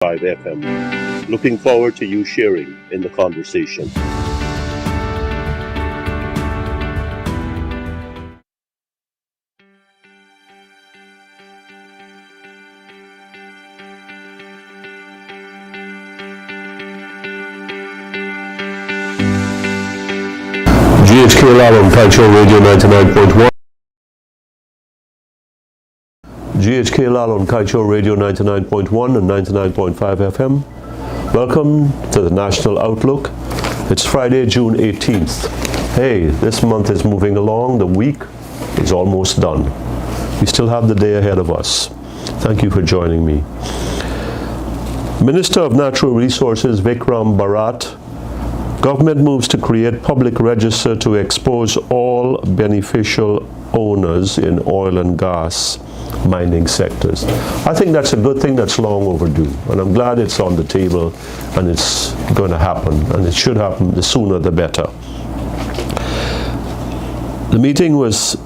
FM. Looking forward to you sharing in the conversation. GHK on Kaieteur Radio 99.1. GHK on Kaieteur Radio 99.1 and 99.5 FM. Welcome to the National Outlook. It's Friday, June 18th. Hey, this month is moving along. The week is almost done. We still have the day ahead of us. Thank you for joining me. Minister of Natural Resources Vikram Bharat. Government moves to create public register to expose all beneficial owners in oil and gas mining sectors. I think that's a good thing. That's long overdue, and I'm glad it's on the table and it's going to happen, and it should happen the sooner the better. The meeting was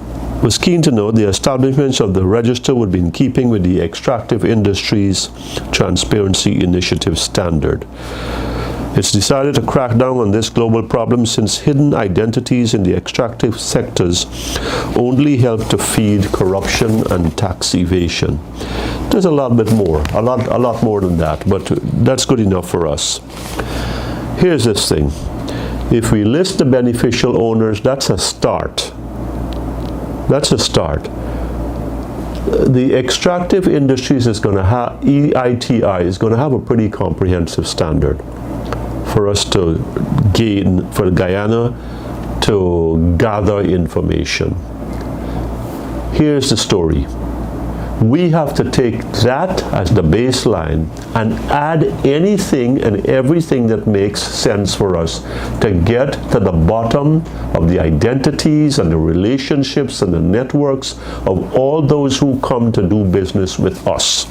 keen to note the establishment of the register would be in keeping with the Extractive Industries Transparency Initiative standard. It's decided to crack down on this global problem since hidden identities in the extractive sectors only help to feed corruption and tax evasion. There's a lot bit more, a lot more than that, but that's good enough for us. Here's this thing. If we list the beneficial owners, that's a start. That's a start. The extractive industries is going to have, EITI is going to have a pretty comprehensive standard for us to gain, for Guyana to gather information. Here's the story. We have to take that as the baseline and add anything and everything that makes sense for us to get to the bottom of the identities and the relationships and the networks of all those who come to do business with us.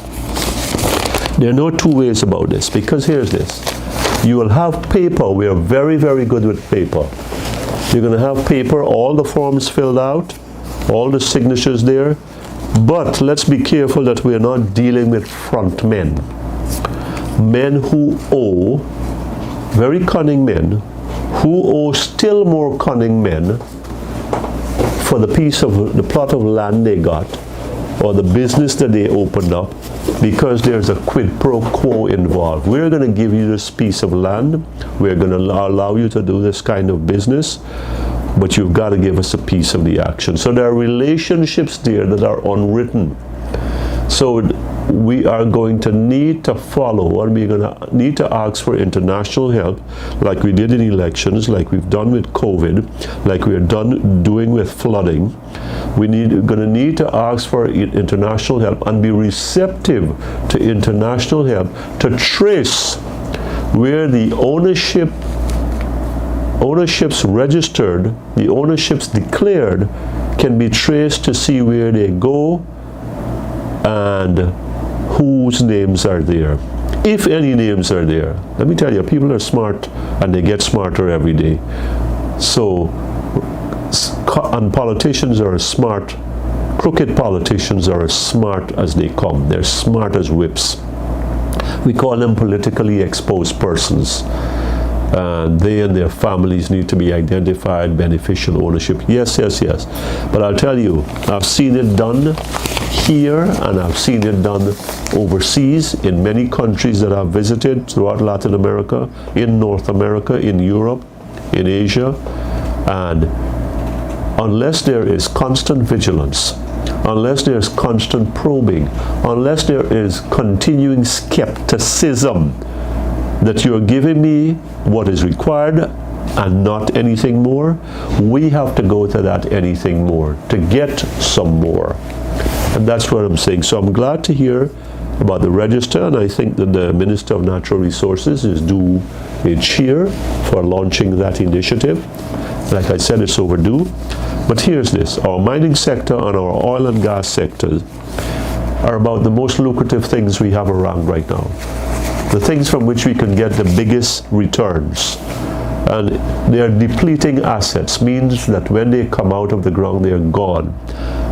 There are no two ways about this, because here's this. You will have paper. We are very, very good with paper. You're going to have paper, all the forms filled out, all the signatures there. But let's be careful that we are not dealing with front men. Men who owe, very cunning men, who owe still more cunning men for the plot of land they got, or the business that they opened up, because there's a quid pro quo involved. We're going to give you this piece of land. We're going to allow you to do this kind of business, but you've got to give us a piece of the action. So there are relationships there that are unwritten. So we are going to need to follow, and we're going to need to ask for international help, like we did in elections, like we've done with COVID, like we're doing with flooding. We're going to need to ask for international help and be receptive to international help to trace where the ownerships registered, the ownerships declared, can be traced to see where they go and whose names are there, if any names are there. Let me tell you, people are smart and they get smarter every day. So, and politicians are as smart, crooked politicians are as smart as they come. They're smart as whips. We call them politically exposed persons. They and their families need to be identified, beneficial ownership. Yes, yes, yes. But I'll tell you, I've seen it done here and I've seen it done overseas in many countries that I've visited throughout Latin America, in North America, in Europe, in Asia. And unless there is constant vigilance, unless there's constant probing, unless there is continuing skepticism that you're giving me what is required and not anything more, we have to go to that anything more to get some more. And that's what I'm saying. So I'm glad to hear about the register, and I think that the Minister of Natural Resources is due a cheer for launching that initiative. Like I said, it's overdue. But here's this. Our mining sector and our oil and gas sectors are about the most lucrative things we have around right now. The things from which we can get the biggest returns. And they are depleting assets, means that when they come out of the ground, they are gone.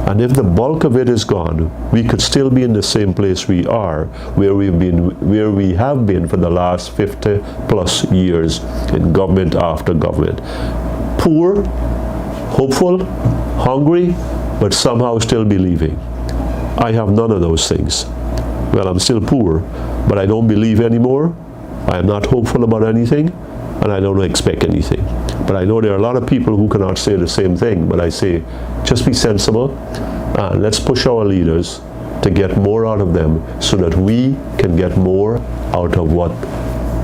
And if the bulk of it is gone, we could still be in the same place we are, where we have been for the last 50 plus years in government after government. Poor, hopeful, hungry, but somehow still believing. I have none of those things. Well, I'm still poor, but I don't believe anymore. I am not hopeful about anything, and I don't expect anything. But I know there are a lot of people who cannot say the same thing, but I say, just be sensible, and let's push our leaders to get more out of them so that we can get more out of what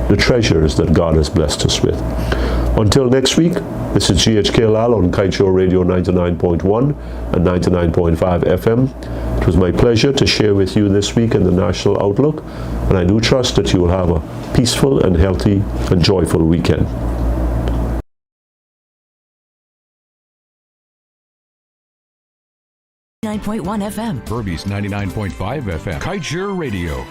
the treasures that God has blessed us with. Until next week, this is GHK Lal on Kaieteur Radio 99.1 and 99.5 FM. It was my pleasure to share with you this week in the National Outlook, and I do trust that you will have a peaceful and healthy and joyful weekend. 99.1 FM. Furby's 99.5 FM. Kaieteur Radio.